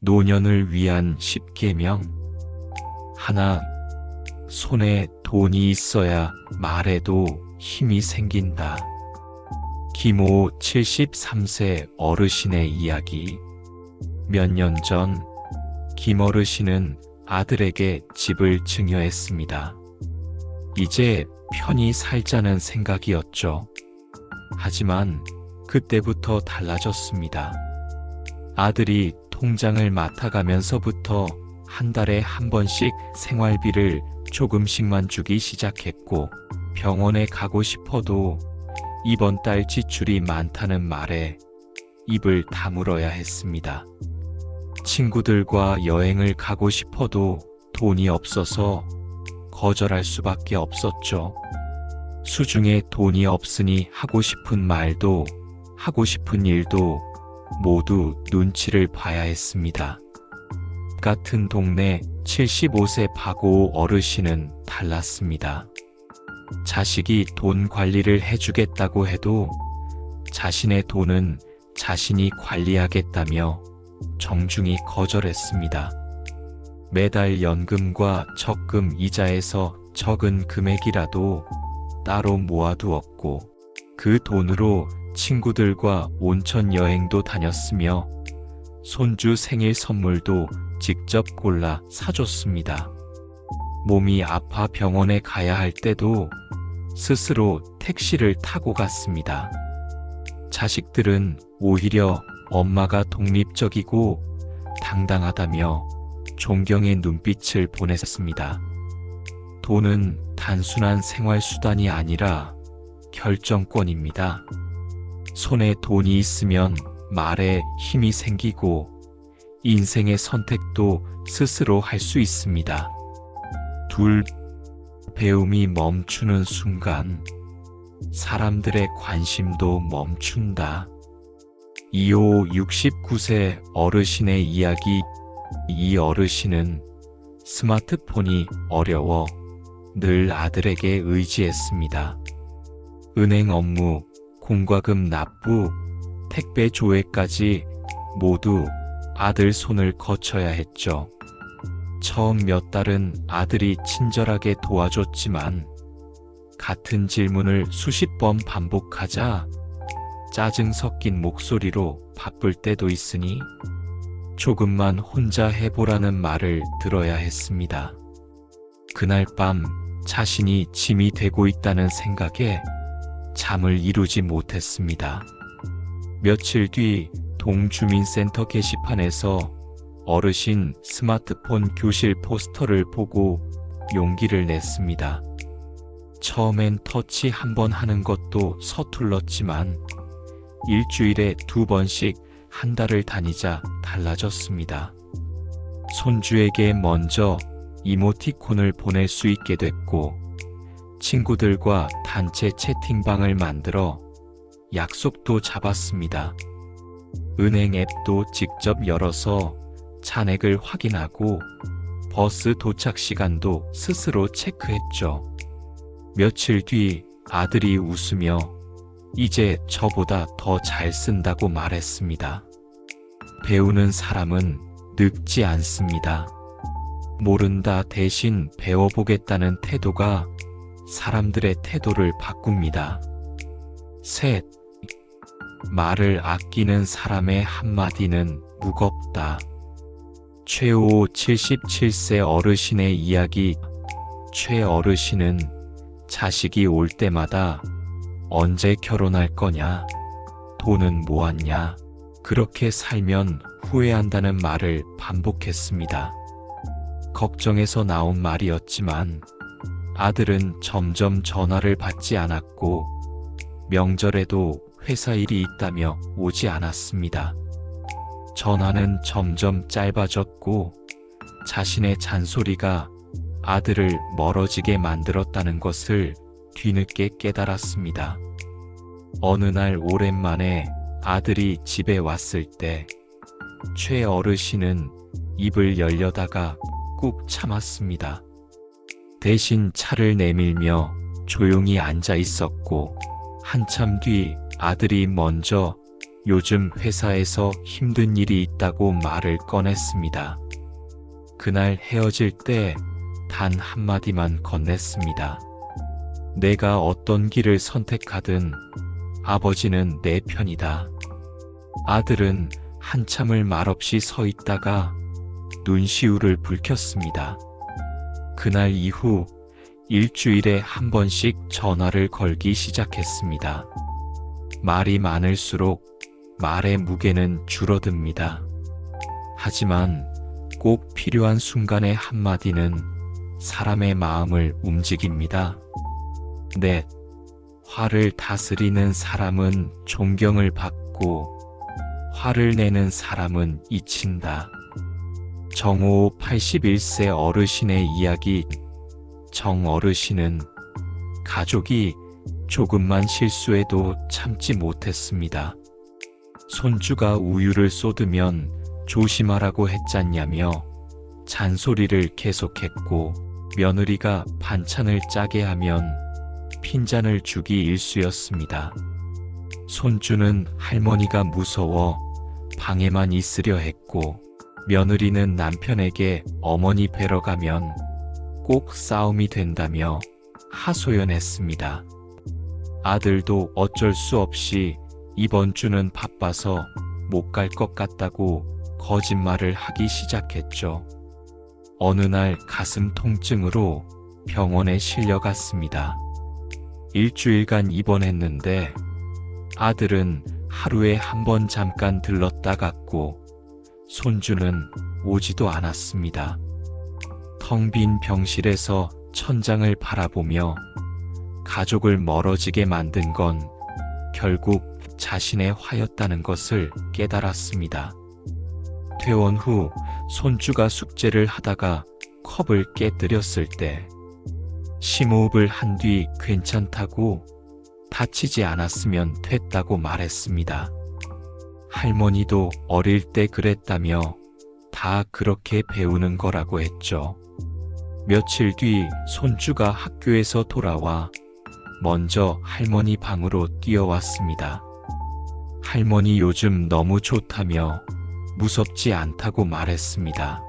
노년을 위한 10계명. 하나, 손에 돈이 있어야 말에도 힘이 생긴다. 김호 73세 어르신의 이야기. 몇 년 전 김어르신은 아들에게 집을 증여했습니다. 이제 편히 살자는 생각이었죠. 하지만 그때부터 달라졌습니다. 아들이 통장을 맡아가면서부터 한 달에 한 번씩 생활비를 조금씩만 주기 시작했고, 병원에 가고 싶어도 이번 달 지출이 많다는 말에 입을 다물어야 했습니다. 친구들과 여행을 가고 싶어도 돈이 없어서 거절할 수밖에 없었죠. 수중에 돈이 없으니 하고 싶은 말도 하고 싶은 일도 모두 눈치를 봐야 했습니다. 같은 동네 75세 박오 어르신은 달랐습니다. 자식이 돈 관리를 해주겠다고 해도 자신의 돈은 자신이 관리하겠다며 정중히 거절했습니다. 매달 연금과 적금 이자에서 적은 금액이라도 따로 모아두었고, 그 돈으로 친구들과 온천 여행도 다녔으며 손주 생일 선물도 직접 골라 사줬습니다. 몸이 아파 병원에 가야 할 때도 스스로 택시를 타고 갔습니다. 자식들은 오히려 엄마가 독립적이고 당당하다며 존경의 눈빛을 보냈습니다. 돈은 단순한 생활수단이 아니라 결정권입니다. 손에 돈이 있으면 말에 힘이 생기고 인생의 선택도 스스로 할 수 있습니다. 둘, 배움이 멈추는 순간 사람들의 관심도 멈춘다. 이호 69세 어르신의 이야기. 이 어르신은 스마트폰이 어려워 늘 아들에게 의지했습니다. 은행 업무, 공과금 납부, 택배 조회까지 모두 아들 손을 거쳐야 했죠. 처음 몇 달은 아들이 친절하게 도와줬지만 같은 질문을 수십 번 반복하자 짜증 섞인 목소리로 바쁠 때도 있으니 조금만 혼자 해보라는 말을 들어야 했습니다. 그날 밤 자신이 짐이 되고 있다는 생각에 잠을 이루지 못했습니다. 며칠 뒤 동주민센터 게시판에서 어르신 스마트폰 교실 포스터를 보고 용기를 냈습니다. 처음엔 터치 한 번 하는 것도 서툴렀지만 일주일에 2번씩 한 달을 다니자 달라졌습니다. 손주에게 먼저 이모티콘을 보낼 수 있게 됐고, 친구들과 단체 채팅방을 만들어 약속도 잡았습니다. 은행 앱도 직접 열어서 잔액을 확인하고 버스 도착 시간도 스스로 체크했죠. 며칠 뒤 아들이 웃으며 이제 저보다 더 잘 쓴다고 말했습니다. 배우는 사람은 늙지 않습니다. 모른다 대신 배워보겠다는 태도가 사람들의 태도를 바꿉니다. 셋, 말을 아끼는 사람의 한마디는 무겁다. 최호 77세 어르신의 이야기. 최 어르신은 자식이 올 때마다 언제 결혼할 거냐? 돈은 모았냐? 그렇게 살면 후회한다는 말을 반복했습니다. 걱정해서 나온 말이었지만 아들은 점점 전화를 받지 않았고 명절에도 회사 일이 있다며 오지 않았습니다. 전화는 점점 짧아졌고 자신의 잔소리가 아들을 멀어지게 만들었다는 것을 뒤늦게 깨달았습니다. 어느 날 오랜만에 아들이 집에 왔을 때 최 어르신은 입을 열려다가 꾹 참았습니다. 대신 차를 내밀며 조용히 앉아 있었고, 한참 뒤 아들이 먼저 요즘 회사에서 힘든 일이 있다 있다고 말을 꺼냈습니다. 그날 헤어질 때 단 한마디만 건넸습니다. 내가 어떤 길을 선택하든 아버지는 내 편이다. 아들은 한참을 말없이 서 있다가 눈시울을 붉혔습니다. 그날 이후 일주일에 한 번씩 전화를 걸기 시작했습니다. 말이 많을수록 말의 무게는 줄어듭니다. 하지만 꼭 필요한 순간의 한마디는 사람의 마음을 움직입니다. 넷, 화를 다스리는 사람은 존경을 받고 화를 내는 사람은 잊힌다. 정호 81세 어르신의 이야기. 정 어르신은 가족이 조금만 실수해도 참지 못했습니다. 손주가 우유를 쏟으면 조심하라고 했잖냐며 잔소리를 계속했고, 며느리가 반찬을 짜게 하면 핀잔을 주기 일쑤였습니다. 손주는 할머니가 무서워 방에만 있으려 했고, 며느리는 남편에게 어머니 뵈러 가면 꼭 싸움이 된다며 하소연했습니다. 아들도 어쩔 수 없이 이번 주는 바빠서 못 갈 것 같다고 거짓말을 하기 시작했죠. 어느 날 가슴 통증으로 병원에 실려갔습니다. 일주일간 입원했는데 아들은 하루에 한 번 잠깐 들렀다 갔고 손주는 오지도 않았습니다. 텅 빈 병실에서 천장을 바라보며 가족을 멀어지게 만든 건 결국 자신의 화였다는 것을 깨달았습니다. 퇴원 후 손주가 숙제를 하다가 컵을 깨뜨렸을 때 심호흡을 한 뒤 괜찮다고, 다치지 않았으면 됐다고 말했습니다. 할머니도 어릴 때 그랬다며 다 그렇게 배우는 거라고 했죠. 며칠 뒤 손주가 학교에서 돌아와 먼저 할머니 방으로 뛰어왔습니다. 할머니 요즘 너무 좋다며 무섭지 않다고 말했습니다.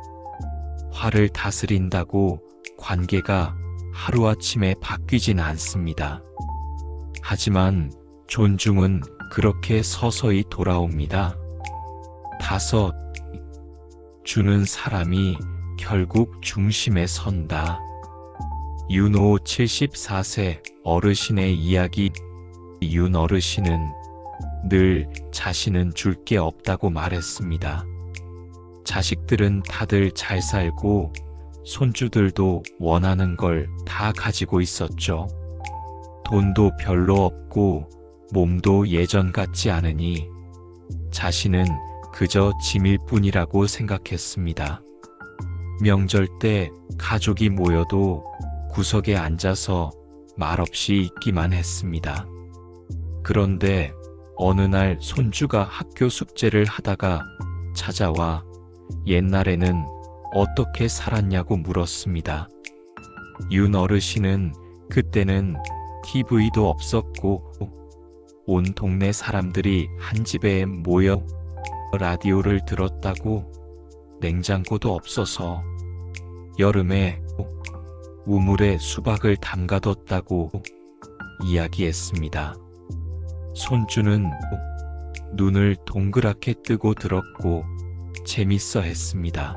화를 다스린다고 관계가 하루아침에 바뀌진 않습니다. 하지만 존중은 그렇게 서서히 돌아옵니다. 5. 주는 사람이 결국 중심에 선다. 윤호 74세 어르신의 이야기. 윤 어르신은 늘 자신은 줄 게 없다고 말했습니다. 자식들은 다들 잘 살고 손주들도 원하는 걸 다 가지고 있었죠. 돈도 별로 없고 몸도 예전 같지 않으니 자신은 그저 짐일 뿐이라고 생각했습니다. 명절 때 가족이 모여도 구석에 앉아서 말없이 있기만 했습니다. 그런데 어느 날 손주가 학교 숙제를 하다가 찾아와 옛날에는 어떻게 살았냐고 물었습니다. 윤 어르신은 그때는 TV도 없었고 온 동네 사람들이 한 집에 모여 라디오를 들었다고, 냉장고도 없어서 여름에 우물에 수박을 담가뒀다고 이야기했습니다. 손주는 눈을 동그랗게 뜨고 들었고 재밌어 했습니다.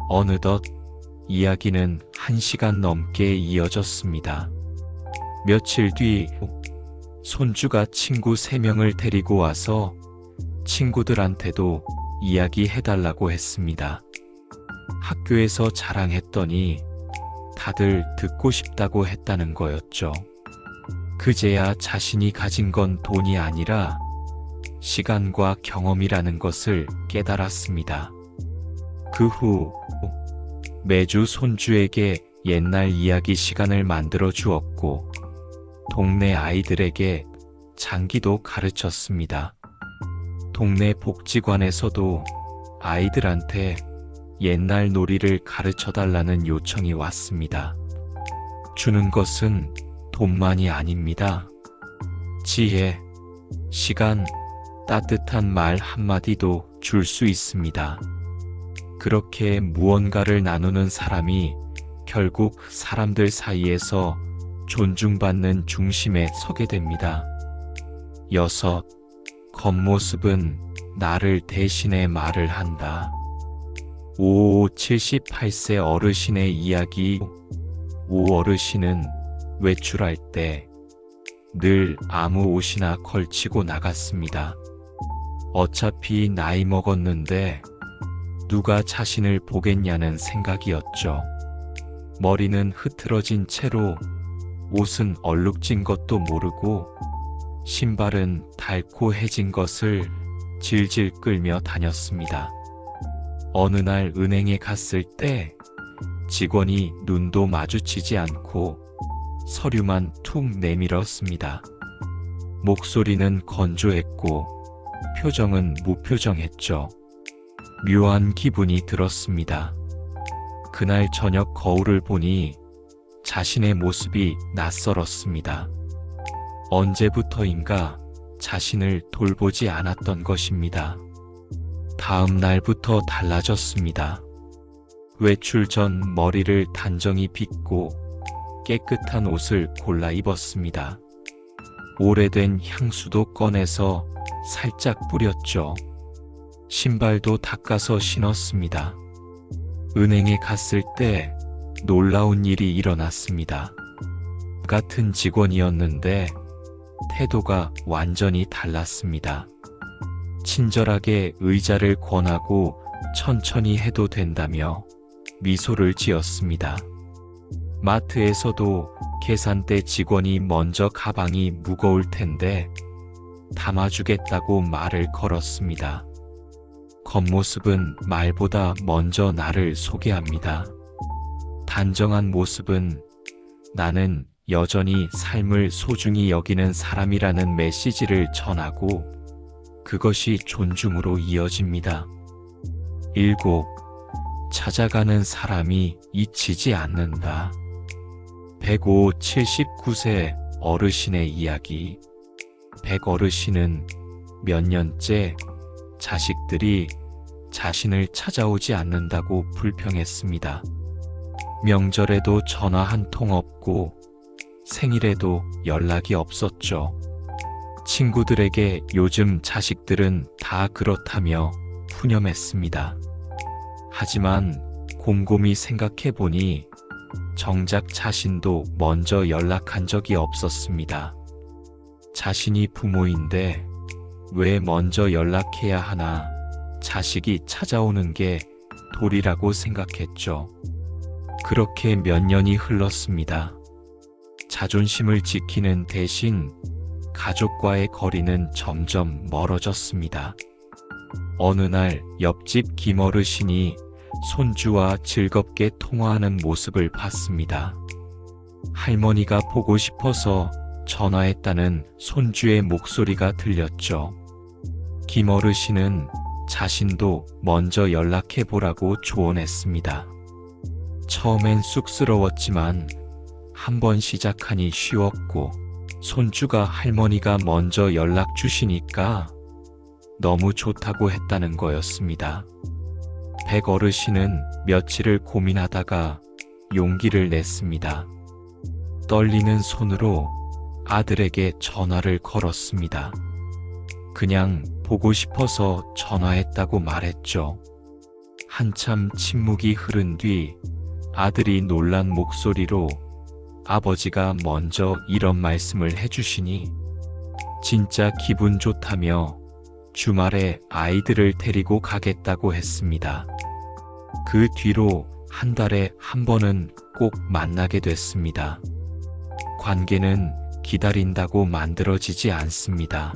어느덧 이야기는 1시간 넘게 이어졌습니다. 며칠 뒤 손주가 친구 3명을 데리고 와서 친구들한테도 이야기해달라고 했습니다. 학교에서 자랑했더니 다들 듣고 싶다고 했다는 거였죠. 그제야 자신이 가진 건 돈이 아니라 시간과 경험이라는 것을 깨달았습니다. 그 후 매주 손주에게 옛날 이야기 시간을 만들어 주었고 동네 아이들에게 장기도 가르쳤습니다. 동네 복지관에서도 아이들한테 옛날 놀이를 가르쳐달라는 요청이 왔습니다. 주는 것은 돈만이 아닙니다. 지혜, 시간, 따뜻한 말 한마디도 줄 수 있습니다. 그렇게 무언가를 나누는 사람이 결국 사람들 사이에서 존중받는 중심에 서게 됩니다. 6. 겉모습은 나를 대신해 말을 한다. 78세 어르신의 이야기. 어르신은 외출할 때 늘 아무 옷이나 걸치고 나갔습니다. 어차피 나이 먹었는데 누가 자신을 보겠냐는 생각이었죠. 머리는 흐트러진 채로 옷은 얼룩진 것도 모르고 신발은 닳고 해진 것을 질질 끌며 다녔습니다. 어느 날 은행에 갔을 때 직원이 눈도 마주치지 않고 서류만 툭 내밀었습니다. 목소리는 건조했고 표정은 무표정했죠. 묘한 기분이 들었습니다. 그날 저녁 거울을 보니 자신의 모습이 낯설었습니다. 언제부터인가 자신을 돌보지 않았던 것입니다. 다음 날부터 달라졌습니다. 외출 전 머리를 단정히 빗고 깨끗한 옷을 골라 입었습니다. 오래된 향수도 꺼내서 살짝 뿌렸죠. 신발도 닦아서 신었습니다. 은행에 갔을 때 놀라운 일이 일어났습니다. 같은 직원이었는데 태도가 완전히 달랐습니다. 친절하게 의자를 권하고 천천히 해도 된다며 미소를 지었습니다. 마트에서도 계산대 직원이 먼저 가방이 무거울 텐데 담아주겠다고 말을 걸었습니다. 겉모습은 말보다 먼저 나를 소개합니다. 단정한 모습은 나는 여전히 삶을 소중히 여기는 사람이라는 메시지를 전하고 그것이 존중으로 이어집니다. 7. 찾아가는 사람이 잊히지 않는다. 79세 어르신의 이야기. 어르신은 몇 년째 자식들이 자신을 찾아오지 않는다고 불평했습니다. 명절에도 전화 한 통 없고 생일에도 연락이 없었죠. 친구들에게 요즘 자식들은 다 그렇다며 푸념했습니다. 하지만 곰곰이 생각해보니 정작 자신도 먼저 연락한 적이 없었습니다. 자신이 부모인데 왜 먼저 연락해야 하나 자식이 찾아오는 게 도리라고 생각했죠. 그렇게 몇 년이 흘렀습니다. 자존심을 지키는 대신 가족과의 거리는 점점 멀어졌습니다. 어느 날 옆집 김어르신이 손주와 즐겁게 통화하는 모습을 봤습니다. 할머니가 보고 싶어서 전화했다는 손주의 목소리가 들렸죠. 김어르신은 자신도 먼저 연락해보라고 조언했습니다. 처음엔 쑥스러웠지만 한번 시작하니 쉬웠고 손주가 할머니가 먼저 연락 주시니까 너무 좋다고 했다는 거였습니다. 어르신은 며칠을 고민하다가 용기를 냈습니다. 떨리는 손으로 아들에게 전화를 걸었습니다. 그냥 보고 싶어서 전화했다고 말했죠. 한참 침묵이 흐른 뒤 아들이 놀란 목소리로 아버지가 먼저 이런 말씀을 해주시니 진짜 기분 좋다며 주말에 아이들을 데리고 가겠다고 했습니다. 그 뒤로 한 달에 한 번은 꼭 만나게 됐습니다. 관계는 기다린다고 만들어지지 않습니다.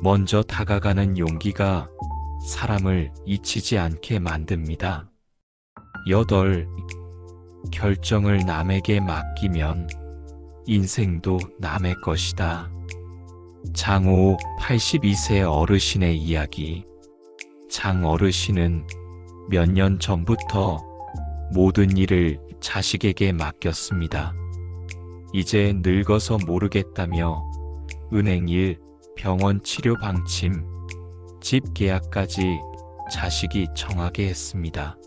먼저 다가가는 용기가 사람을 잊히지 않게 만듭니다. 8. 결정을 남에게 맡기면 인생도 남의 것이다. 장오 82세 어르신의 이야기. 장 어르신은 몇 년 전부터 모든 일을 자식에게 맡겼습니다. 이제 늙어서 모르겠다며 은행 일, 병원 치료 방침, 집 계약까지 자식이 정하게 했습니다.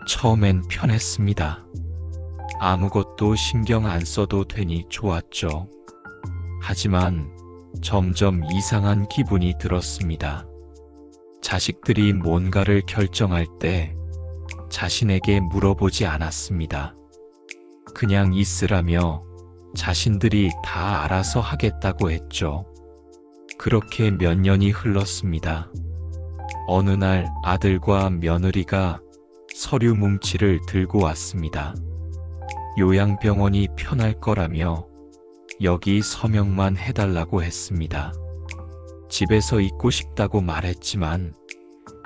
처음엔 편했습니다. 아무것도 신경 안 써도 되니 좋았죠. 하지만 점점 이상한 기분이 들었습니다. 자식들이 뭔가를 결정할 때 자신에게 물어보지 않았습니다. 그냥 있으라며 자신들이 다 알아서 하겠다고 했죠. 그렇게 몇 년이 흘렀습니다. 어느 날 아들과 며느리가 서류 뭉치를 들고 왔습니다. 요양병원이 편할 거라며 여기 서명만 해달라고 했습니다. 집에서 있고 싶다고 말했지만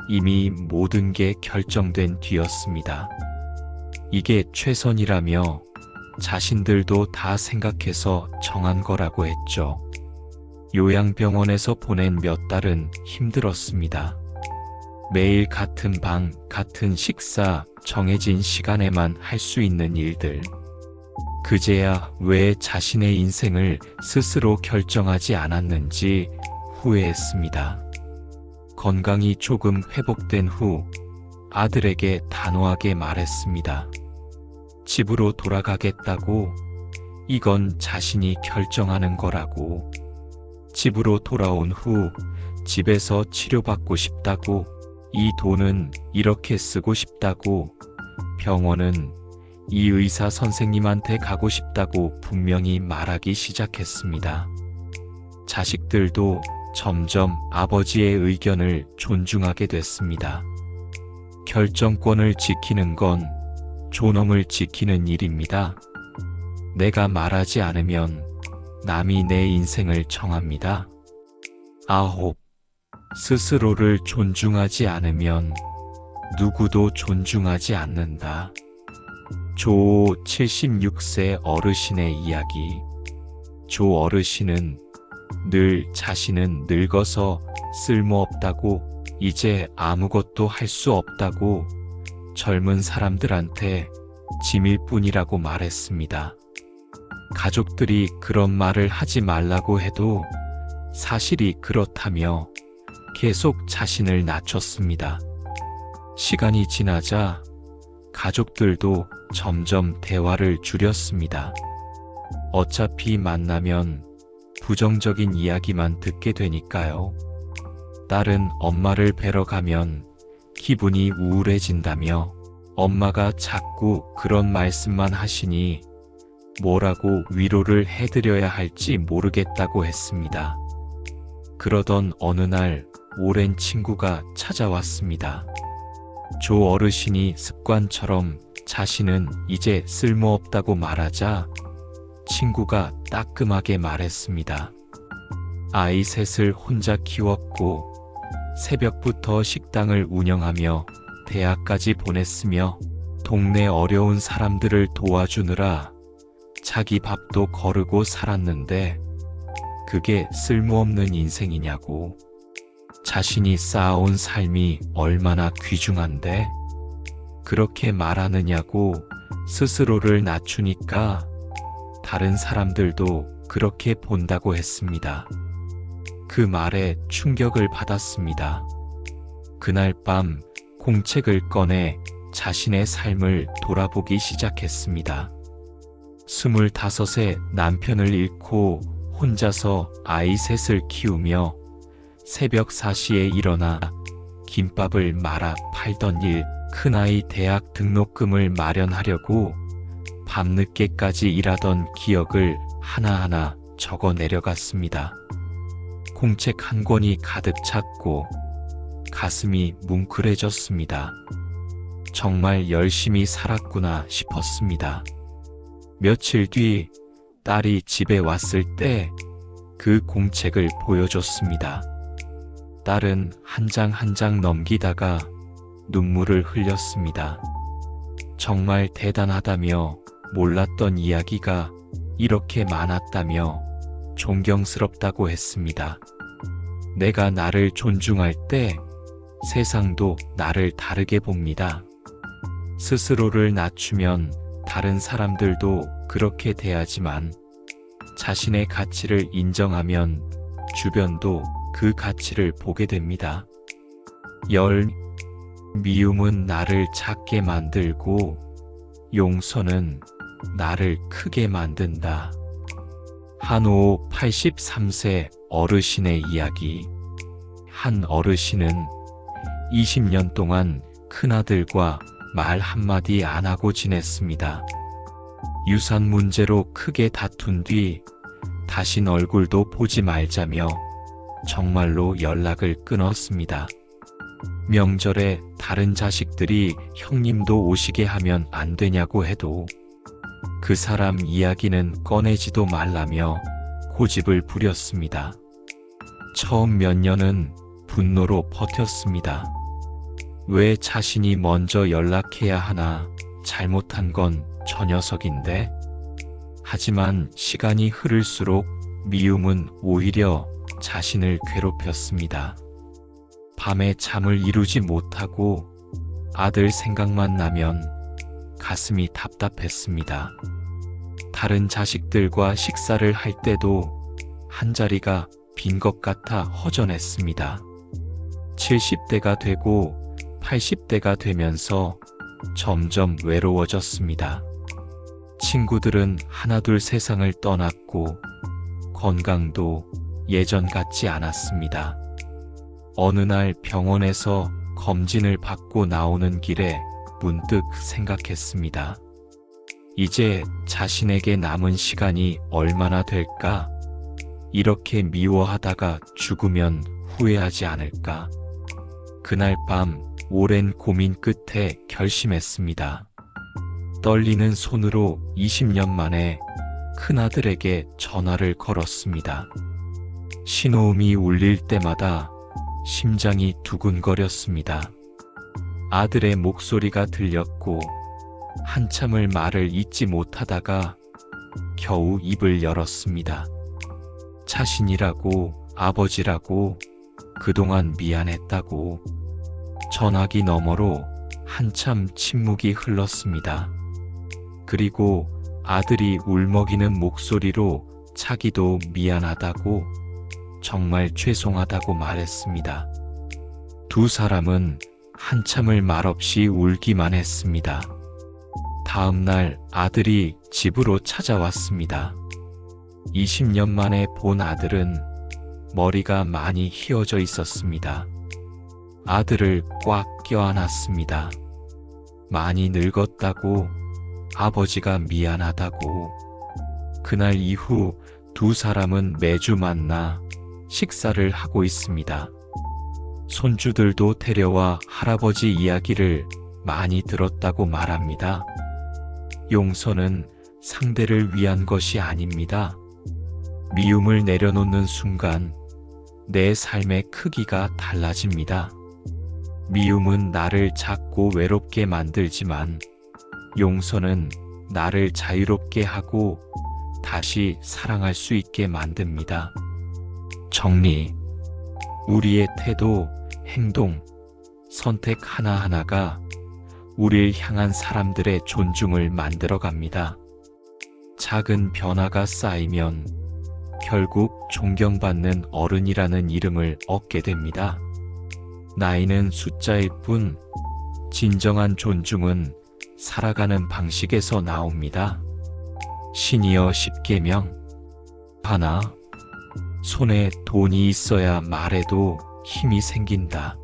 이미 모든 게 결정된 뒤였습니다. 이게 최선이라며 자신들도 다 생각해서 정한 거라고 했죠. 요양병원에서 보낸 몇 달은 힘들었습니다. 매일 같은 방, 같은 식사, 정해진 시간에만 할 수 있는 일들. 그제야 왜 자신의 인생을 스스로 결정하지 않았는지 후회했습니다. 건강이 조금 회복된 후 아들에게 단호하게 말했습니다. 집으로 돌아가겠다고. 이건 자신이 결정하는 거라고. 집으로 돌아온 후 집에서 치료받고 싶다고. 이 돈은 이렇게 쓰고 싶다고. 병원은 이 의사 선생님한테 가고 싶다고 분명히 말하기 시작했습니다. 자식들도 점점 아버지의 의견을 존중하게 됐습니다. 결정권을 지키는 건 존엄을 지키는 일입니다. 내가 말하지 않으면 남이 내 인생을 정합니다. 9. 스스로를 존중하지 않으면 누구도 존중하지 않는다. 조 76세 어르신의 이야기. 조 어르신은 늘 자신은 늙어서 쓸모없다고, 이제 아무것도 할 수 없다고 젊은 사람들한테 짐일 뿐이라고 말했습니다. 가족들이 그런 말을 하지 말라고 해도 사실이 그렇다며 계속 자신을 낮췄습니다. 시간이 지나자 가족들도 점점 대화를 줄였습니다. 어차피 만나면 부정적인 이야기만 듣게 되니까요. 딸은 엄마를 뵈러 가면 기분이 우울해진다며 엄마가 자꾸 그런 말씀만 하시니 뭐라고 위로를 해드려야 할지 모르겠다고 했습니다. 그러던 어느 날 오랜 친구가 찾아왔습니다. 조 어르신이 습관처럼 자신은 이제 쓸모없다고 말하자 친구가 따끔하게 말했습니다. 아이 셋을 혼자 키웠고 새벽부터 식당을 운영하며 대학까지 보냈으며 동네 어려운 사람들을 도와주느라 자기 밥도 거르고 살았는데 그게 쓸모없는 인생이냐고. 자신이 쌓아온 삶이 얼마나 귀중한데 그렇게 말하느냐고. 스스로를 낮추니까 다른 사람들도 그렇게 본다고 했습니다. 그 말에 충격을 받았습니다. 그날 밤 공책을 꺼내 자신의 삶을 돌아보기 시작했습니다. 25세 남편을 잃고 혼자서 아이 셋을 키우며 새벽 4시에 일어나 김밥을 말아 팔던 일, 큰아이 대학 등록금을 마련하려고 밤늦게까지 일하던 기억을 하나하나 적어 내려갔습니다. 공책 한 권이 가득 찼고 가슴이 뭉클해졌습니다. 정말 열심히 살았구나 싶었습니다. 며칠 뒤 딸이 집에 왔을 때 그 공책을 보여줬습니다. 딸은 한 장 한 장 넘기다가 눈물을 흘렸습니다. 정말 대단하다며, 몰랐던 이야기가 이렇게 많았다며 존경스럽다고 했습니다. 내가 나를 존중할 때 세상도 나를 다르게 봅니다. 스스로를 낮추면 다른 사람들도 그렇게 대하지만 자신의 가치를 인정하면 주변도 그 가치를 보게 됩니다. 열, 미움은 나를 작게 만들고 용서는 나를 크게 만든다. 한오 83세 어르신의 이야기. 한 어르신은 20년 동안 큰아들과 말 한마디 안 하고 지냈습니다. 유산 문제로 크게 다툰 뒤 다신 얼굴도 보지 말자며 정말로 연락을 끊었습니다. 명절에 다른 자식들이 형님도 오시게 하면 안 되냐고 해도 그 사람 이야기는 꺼내지도 말라며 고집을 부렸습니다. 처음 몇 년은 분노로 버텼습니다. 왜 자신이 먼저 연락해야 하나, 잘못한 건 저 녀석인데. 하지만 시간이 흐를수록 미움은 오히려 자신을 괴롭혔습니다. 밤에 잠을 이루지 못하고 아들 생각만 나면 가슴이 답답했습니다. 다른 자식들과 식사를 할 때도 한자리가 빈 것 같아 허전했습니다. 70대가 되고 80대가 되면서 점점 외로워졌습니다. 친구들은 하나둘 세상을 떠났고 건강도 예전 같지 않았습니다. 어느 날 병원에서 검진을 받고 나오는 길에 문득 생각했습니다. 이제 자신에게 남은 시간이 얼마나 될까? 이렇게 미워하다가 죽으면 후회하지 않을까? 그날 밤 오랜 고민 끝에 결심했습니다. 떨리는 손으로 20년 만에 큰아들에게 전화를 걸었습니다. 신호음이 울릴 때마다 심장이 두근거렸습니다. 아들의 목소리가 들렸고 한참을 말을 잇지 못하다가 겨우 입을 열었습니다. 자신이라고, 아버지라고, 그동안 미안했다고. 전화기 너머로 한참 침묵이 흘렀습니다. 그리고 아들이 울먹이는 목소리로 자기도 미안하다고, 정말 죄송하다고 말했습니다. 두 사람은 한참을 말없이 울기만 했습니다. 다음 날 아들이 집으로 찾아왔습니다. 20년 만에 본 아들은 머리가 많이 휘어져 있었습니다. 아들을 꽉 껴안았습니다. 많이 늙었다고, 아버지가 미안하다고. 그날 이후 두 사람은 매주 만나 식사를 하고 있습니다. 손주들도 데려와 할아버지 이야기를 많이 들었다고 말합니다. 용서는 상대를 위한 것이 아닙니다. 미움을 내려놓는 순간 내 삶의 크기가 달라집니다. 미움은 나를 작고 외롭게 만들지만 용서는 나를 자유롭게 하고 다시 사랑할 수 있게 만듭니다. 정리. 우리의 태도, 행동, 선택 하나하나가 우릴 향한 사람들의 존중을 만들어갑니다. 작은 변화가 쌓이면 결국 존경받는 어른이라는 이름을 얻게 됩니다. 나이는 숫자일 뿐 진정한 존중은 살아가는 방식에서 나옵니다. 시니어 10계명. 하나. 손에 돈이 있어야 말해도 힘이 생긴다.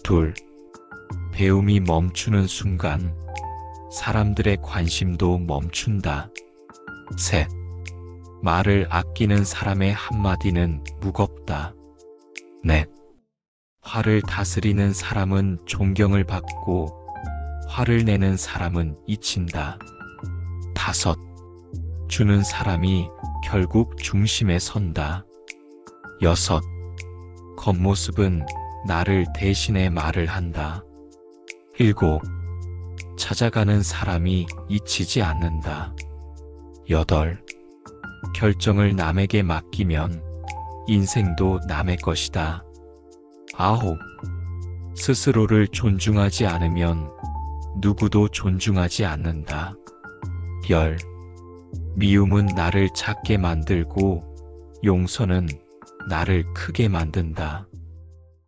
둘. 배움이 멈추는 순간 사람들의 관심도 멈춘다. 셋. 말을 아끼는 사람의 한마디는 무겁다. 넷. 화를 다스리는 사람은 존경을 받고 화를 내는 사람은 잊힌다. 다섯. 주는 사람이 결국 중심에 선다. 여섯. 겉모습은 나를 대신해 말을 한다. 일곱. 찾아가는 사람이 잊히지 않는다. 여덟. 결정을 남에게 맡기면 인생도 남의 것이다. 아홉. 스스로를 존중하지 않으면 누구도 존중하지 않는다. 열. 미움은 나를 작게 만들고 용서는 나를 크게 만든다.